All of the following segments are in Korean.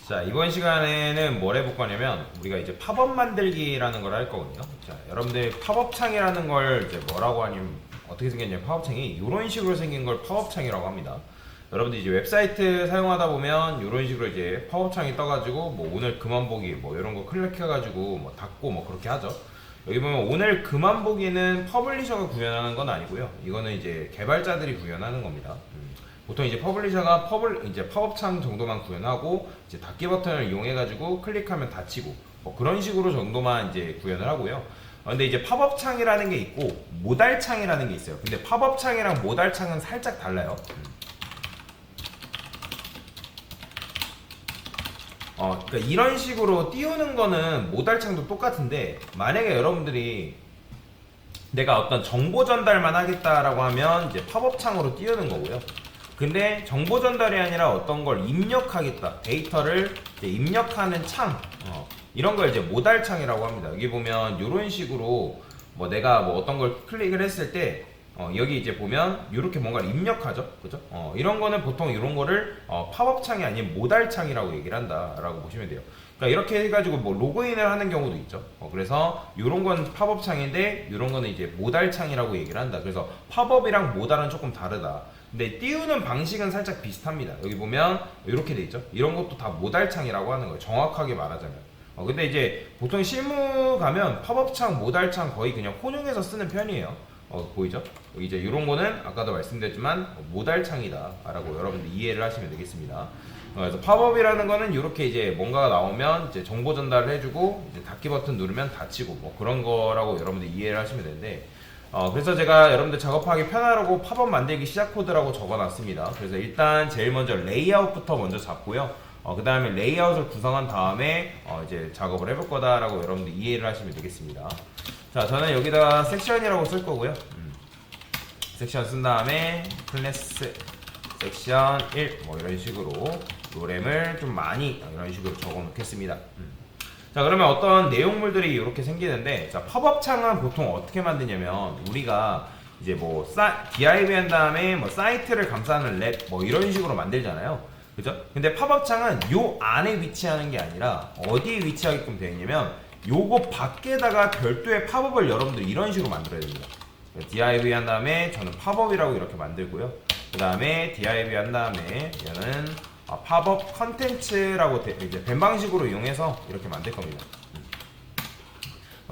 자, 이번 시간에는 뭘 해볼 거냐면 우리가 이제 팝업 만들기라는 걸 할 거거든요. 자, 여러분들 팝업 창이라는 걸 이제 뭐라고 하냐면 어떻게 생겼냐면 팝업 창이 이런 식으로 생긴 걸 팝업 창이라고 합니다. 여러분들 이제 웹사이트 사용하다 보면 이런 식으로 이제 팝업 창이 떠가지고 뭐 오늘 그만 보기 뭐 이런 거 클릭해가지고 뭐 닫고 뭐 그렇게 하죠. 여기 보면 오늘 그만 보기는 퍼블리셔가 구현하는 건 아니고요. 이거는 이제 개발자들이 구현하는 겁니다. 보통 이제 퍼블리셔가 이제 팝업창 정도만 구현하고 이제 닫기 버튼을 이용해가지고 클릭하면 닫히고 뭐 그런 식으로 정도만 이제 구현을 하고요. 근데 이제 팝업창이라는 게 있고 모달창이라는 게 있어요. 근데 팝업창이랑 모달창은 살짝 달라요. 그러니까 이런 식으로 띄우는 거는 모달창도 똑같은데 만약에 여러분들이 내가 어떤 정보 전달만 하겠다라고 하면 이제 팝업창으로 띄우는 거고요. 근데 정보 전달이 아니라 어떤 걸 입력하겠다, 데이터를 이제 입력하는 창, 이런 걸 이제 모달창이라고 합니다. 여기 보면 이런 식으로 뭐 내가 뭐 어떤 걸 클릭을 했을 때 여기 이제 보면 이렇게 뭔가를 입력하죠, 그죠? 이런 거는 보통 이런 거를 팝업창이 아닌 모달창이라고 얘기를 한다라고 보시면 돼요. 그러니까 이렇게 해가지고 뭐 로그인을 하는 경우도 있죠. 그래서 이런 건 팝업창인데 이런 거는 이제 모달창이라고 얘기를 한다. 그래서 팝업이랑 모달은 조금 다르다. 근데 띄우는 방식은 살짝 비슷합니다. 여기 보면 이렇게 돼 있죠. 이런 것도 다 모달창이라고 하는 거예요. 정확하게 말하자면. 근데 이제 보통 실무 가면 팝업창, 모달창 거의 그냥 혼용해서 쓰는 편이에요. 보이죠? 여기 이제 이런 거는 아까도 말씀드렸지만 모달창이다 라고 여러분들 이해를 하시면 되겠습니다. 그래서 팝업이라는 거는 이렇게 이제 뭔가가 나오면 이제 정보 전달을 해주고 이제 닫기 버튼 누르면 닫히고 뭐 그런 거라고 여러분들 이해를 하시면 되는데 그래서 제가 여러분들 작업하기 편하라고 팝업 만들기 시작 코드라고 적어놨습니다. 그래서 일단 제일 먼저 레이아웃부터 먼저 잡고요. 그 다음에 레이아웃을 구성한 다음에 이제 작업을 해볼 거다라고 여러분들 이해를 하시면 되겠습니다. 자, 저는 여기다가 섹션이라고 쓸 거고요. 섹션 쓴 다음에 클래스 섹션 1 뭐 이런 식으로 노램을 좀 많이 이런 식으로 적어 놓겠습니다. 자, 그러면 어떤 내용물들이 이렇게 생기는데, 자, 팝업 창은 보통 어떻게 만드냐면 우리가 이제 뭐 div 한 다음에 뭐 사이트를 감싸는 랩 뭐 이런 식으로 만들잖아요. 그죠? 근데 팝업 창은 요 안에 위치하는 게 아니라 어디에 위치하게끔 되어 있냐면 요거 밖에다가 별도의 팝업을 여러분들 이런 식으로 만들어야 됩니다. div 한 다음에 저는 팝업이라고 이렇게 만들고요. 그 다음에 div 한 다음에 얘는 팝업 컨텐츠라고 이제 뱀 방식으로 이용해서 이렇게 만들 겁니다.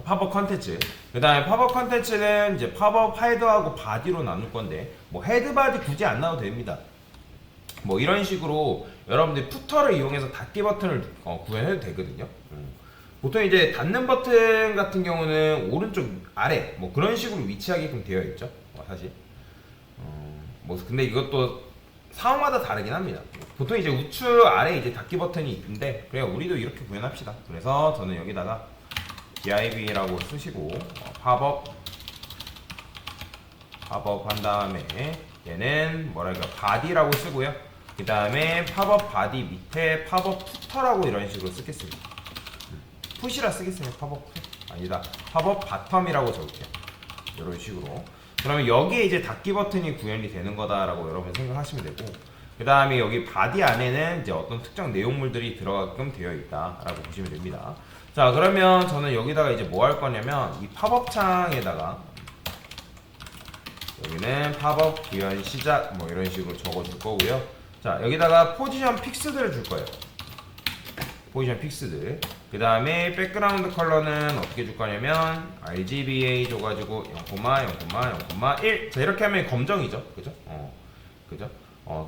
팝업 컨텐츠. 그 다음에 팝업 컨텐츠는 이제 팝업 헤드하고 바디로 나눌 건데 뭐 헤드 바디 굳이 안 나와도 됩니다. 뭐 이런 식으로 여러분들 푸터를 이용해서 닫기 버튼을 구현해도 되거든요. 보통 이제 닫는 버튼 같은 경우는 오른쪽 아래 뭐 그런 식으로 위치하게끔 되어 있죠. 사실. 뭐 근데 이것도 상황마다 다르긴 합니다. 보통 이제 우측 아래 이제 닫기 버튼이 있는데 그냥 우리도 이렇게 구현합시다. 그래서 저는 여기다가 div라고 쓰시고 팝업 한 다음에 얘는 뭐랄까 바디라고 쓰고요. 그 다음에 팝업 바디 밑에 팝업 푸터라고 이런 식으로 쓰겠습니다. 푸시라 쓰겠습니다. 팝업 푸 아니다. 팝업 바텀이라고 적을게요. 이런 식으로. 그러면 여기에 이제 닫기 버튼이 구현이 되는 거다라고 여러분 생각하시면 되고, 그 다음에 여기 바디 안에는 이제 어떤 특정 내용물들이 들어가게끔 되어 있다라고 보시면 됩니다. 자, 그러면 저는 여기다가 이제 뭐 할 거냐면 이 팝업 창에다가 여기는 팝업 구현 시작 뭐 이런 식으로 적어줄 거고요. 자, 여기다가 포지션 픽스들을 줄 거예요. 포지션 픽스들. 그 다음에 백그라운드 컬러는 어떻게 줄 거냐면 RGBA 줘가지고 0,0,0,1. 자, 이렇게 하면 검정이죠. 그죠? 그죠?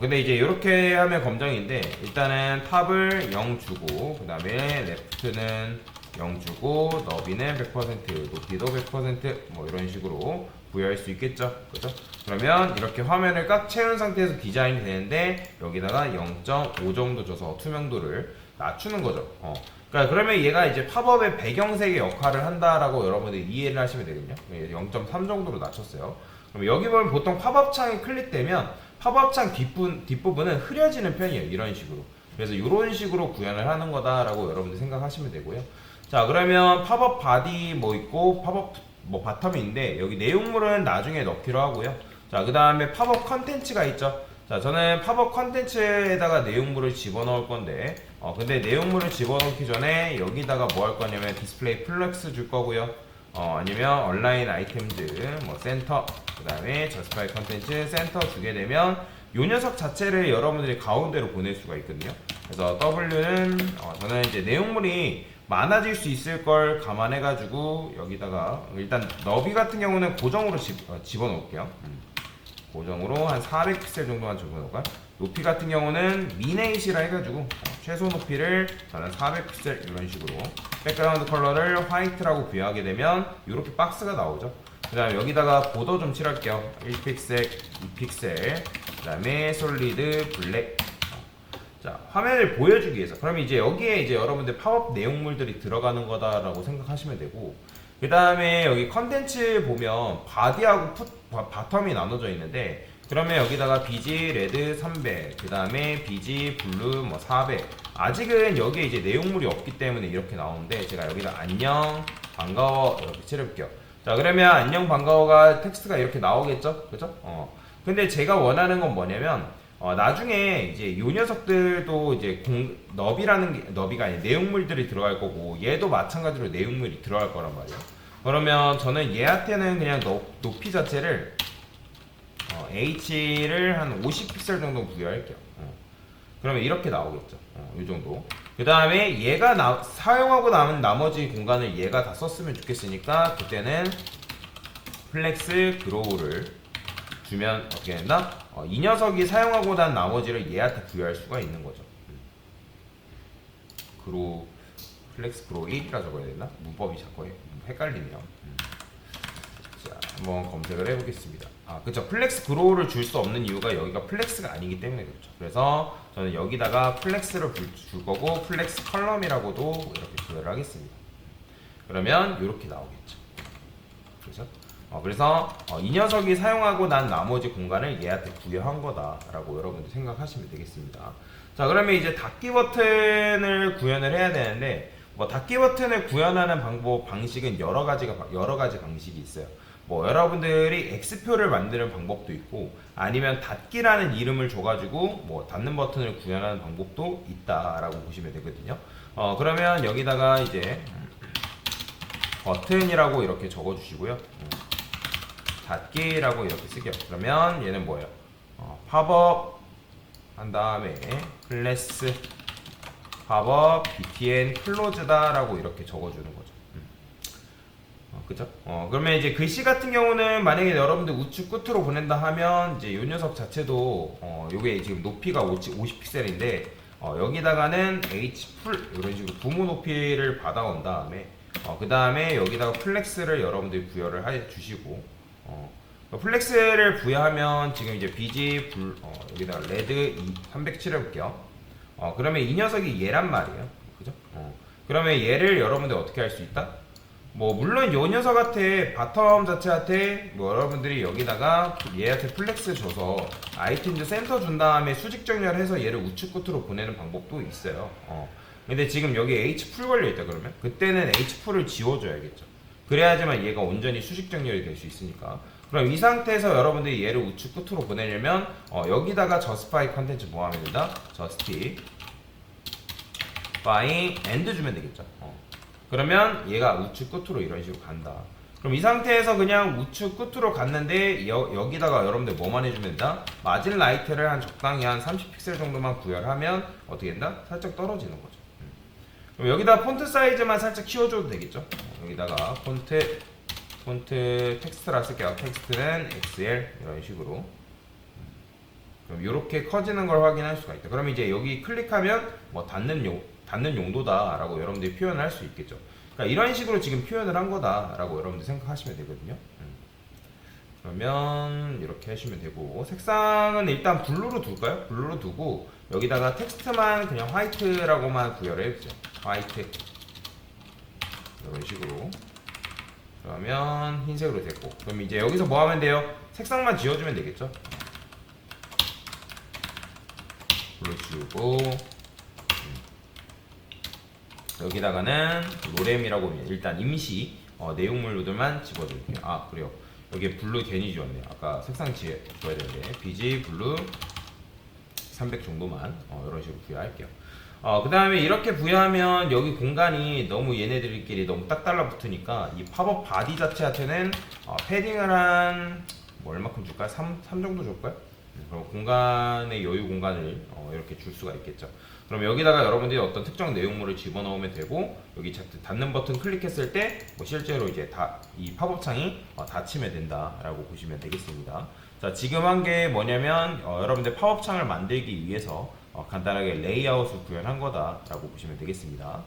근데 이제 이렇게 하면 검정인데 일단은 탑을 0 주고 그 다음에 레프트는 0 주고 너비는 100% 높이도 100% 이런 식으로 부여할 수 있겠죠. 그죠? 그러면 이렇게 화면을 꽉 채운 상태에서 디자인이 되는데 여기다가 0.5 정도 줘서 투명도를 낮추는 거죠. 그러니까 그러면 얘가 이제 팝업의 배경색의 역할을 한다라고 여러분들이 이해를 하시면 되거든요. 0.3 정도로 낮췄어요. 그럼 여기 보면 보통 팝업 창이 클릭되면 팝업 창 뒷부분은 흐려지는 편이에요. 이런 식으로. 그래서 이런 식으로 구현을 하는 거다라고 여러분들 생각하시면 되고요. 자, 그러면 팝업 바디 뭐 있고 팝업 뭐 바텀이 있는데 여기 내용물은 나중에 넣기로 하고요. 자, 그 다음에 팝업 컨텐츠가 있죠. 자, 저는 팝업 컨텐츠에다가 내용물을 집어넣을 건데, 근데 내용물을 집어넣기 전에 여기다가 뭐 할 거냐면 디스플레이 플렉스 줄 거고요. 아니면 온라인 아이템즈, 뭐 센터, 그 다음에 저스파이 컨텐츠 센터 주게 되면 요 녀석 자체를 여러분들이 가운데로 보낼 수가 있거든요. 그래서 W는 저는 이제 내용물이 많아질 수 있을 걸 감안해가지고 여기다가 일단 너비 같은 경우는 고정으로 집어넣을게요. 고정으로 한 400픽셀 정도만 집어넣을까요? 높이 같은 경우는 미네이시라 해가지고 최소 높이를 저는 400픽셀 이런 식으로 백그라운드 컬러를 화이트라고 부여하게 되면 이렇게 박스가 나오죠. 그 다음에 여기다가 보더 좀 칠할게요. 1픽셀, 2픽셀, 그 다음에 솔리드, 블랙. 자, 화면을 보여주기 위해서. 그럼 이제 여기에 이제 여러분들 팝업 내용물들이 들어가는 거다라고 생각하시면 되고, 그 다음에 여기 컨텐츠 보면 바디하고 바텀이 나눠져 있는데, 그러면 여기다가 BG 레드 300, 그 다음에 BG 블루 뭐 400. 아직은 여기에 이제 내용물이 없기 때문에 이렇게 나오는데, 제가 여기다 안녕, 반가워 이렇게 칠해볼게요. 자, 그러면 안녕, 반가워가 텍스트가 이렇게 나오겠죠? 그죠? 근데 제가 원하는 건 뭐냐면, 나중에 이제 요 녀석들도 이제 너비가 아니라 내용물들이 들어갈 거고, 얘도 마찬가지로 내용물이 들어갈 거란 말이에요. 그러면 저는 얘한테는 그냥 높이 자체를 H를 한 50픽셀 정도 부여할게요. 그러면 이렇게 나오겠죠. 이 정도. 그 다음에 얘가 사용하고 남은 나머지 공간을 얘가 다 썼으면 좋겠으니까 그때는 플렉스 그로우를 주면 어떻게 된다? 이 녀석이 사용하고 난 나머지를 얘한테 부여할 수가 있는 거죠. 플렉스 그로우 1이라 적어야 되나? 문법이 자꾸 헷갈리네요. 자, 한번 검색을 해보겠습니다. 그쵸. 플렉스 그로우를 줄 수 없는 이유가 여기가 플렉스가 아니기 때문에 그렇죠. 그래서 저는 여기다가 플렉스를 줄 거고, 플렉스 컬럼이라고도 이렇게 부여를 하겠습니다. 그러면 이렇게 나오겠죠. 그렇죠? 그래서 이 녀석이 사용하고 난 나머지 공간을 얘한테 부여한 거다라고 여러분들 생각하시면 되겠습니다. 자, 그러면 이제 닫기 버튼을 구현을 해야 되는데, 뭐 닫기 버튼을 구현하는 방식은 여러 가지 방식이 있어요. 뭐 여러분들이 X표를 만드는 방법도 있고, 아니면 닫기라는 이름을 줘가지고 뭐 닫는 버튼을 구현하는 방법도 있다라고 보시면 되거든요. 그러면 여기다가 이제 버튼이라고 이렇게 적어주시고요. 닫기라고 이렇게 쓸게요. 그러면 얘는 뭐예요? 팝업 한 다음에 클래스 팝업 btn 클로즈다 라고 이렇게 적어주는 거죠. 그죠? 그러면 이제 글씨 같은 경우는 만약에 여러분들 우측 끝으로 보낸다 하면 이제 요 녀석 자체도 요게 지금 높이가 50픽셀인데 여기다가는 H풀 이런 식으로 부모 높이를 받아온 다음에 그 다음에 여기다가 플렉스를 여러분들이 부여를 해 주시고, 플렉스를 부여하면 지금 이제 BG 여기다가 레드 307 해볼게요. 그러면 이 녀석이 얘란 말이에요. 그죠? 그러면 얘를 여러분들 어떻게 할 수 있다? 뭐 물론 요 녀석한테 바텀 자체한테 뭐 여러분들이 여기다가 얘한테 플렉스 줘서 아이템즈 센터 준 다음에 수직 정렬해서 얘를 우측 끝으로 보내는 방법도 있어요. 근데 지금 여기 H풀 걸려있다 그러면 그때는 H풀을 지워줘야겠죠. 그래야지만 얘가 온전히 수직 정렬이 될 수 있으니까. 그럼 이 상태에서 여러분들이 얘를 우측 끝으로 보내려면 여기다가 저스파이 컨텐츠 뭐 하면 된다? 저스티파이 엔드 주면 되겠죠. 그러면 얘가 우측 끝으로 이런 식으로 간다. 그럼 이 상태에서 그냥 우측 끝으로 갔는데 여기다가 여러분들 뭐만 해주면 된다? 마진 라이트를 한 적당히 한 30픽셀 정도만 구현하면 어떻게 된다? 살짝 떨어지는 거죠. 그럼 여기다 폰트 사이즈만 살짝 키워줘도 되겠죠. 여기다가 폰트 텍스트라 쓸게요. 텍스트는 XL 이런 식으로. 그럼 이렇게 커지는 걸 확인할 수가 있다. 그럼 이제 여기 클릭하면 뭐 닫는 용도다라고 여러분들이 표현을 할 수 있겠죠. 그러니까 이런 식으로 지금 표현을 한 거다라고 여러분들 생각하시면 되거든요. 그러면 이렇게 하시면 되고, 색상은 일단 블루로 둘까요? 블루로 두고 여기다가 텍스트만 그냥 화이트라고만 구현을 해주세요. 화이트 이런 식으로. 그러면 흰색으로 됐고, 그럼 이제 여기서 뭐 하면 돼요? 색상만 지워주면 되겠죠. 블루 지우고 여기다가는 로렘이라고 일단 임시 내용물들만 집어드릴게요. 그래요. 여기에 블루 괜히 지웠네요. 아까 색상 지워야 되는데 BG 블루 300 정도만 이런 식으로 부여할게요. 그 다음에 이렇게 부여하면 여기 공간이 너무 얘네들끼리 너무 딱 달라붙으니까 이 팝업 바디 자체한테는 패딩을 한 뭐 얼마큼 줄까요? 3 정도 줄까요? 그럼 공간의 여유 공간을 이렇게 줄 수가 있겠죠. 그럼 여기다가 여러분들이 어떤 특정 내용물을 집어넣으면 되고, 여기 닫는 버튼 클릭했을 때 뭐 실제로 이제 이 팝업 창이 닫히면 된다라고 보시면 되겠습니다. 자, 지금 한 게 뭐냐면 여러분들 팝업 창을 만들기 위해서 간단하게 레이아웃을 구현한 거다라고 보시면 되겠습니다.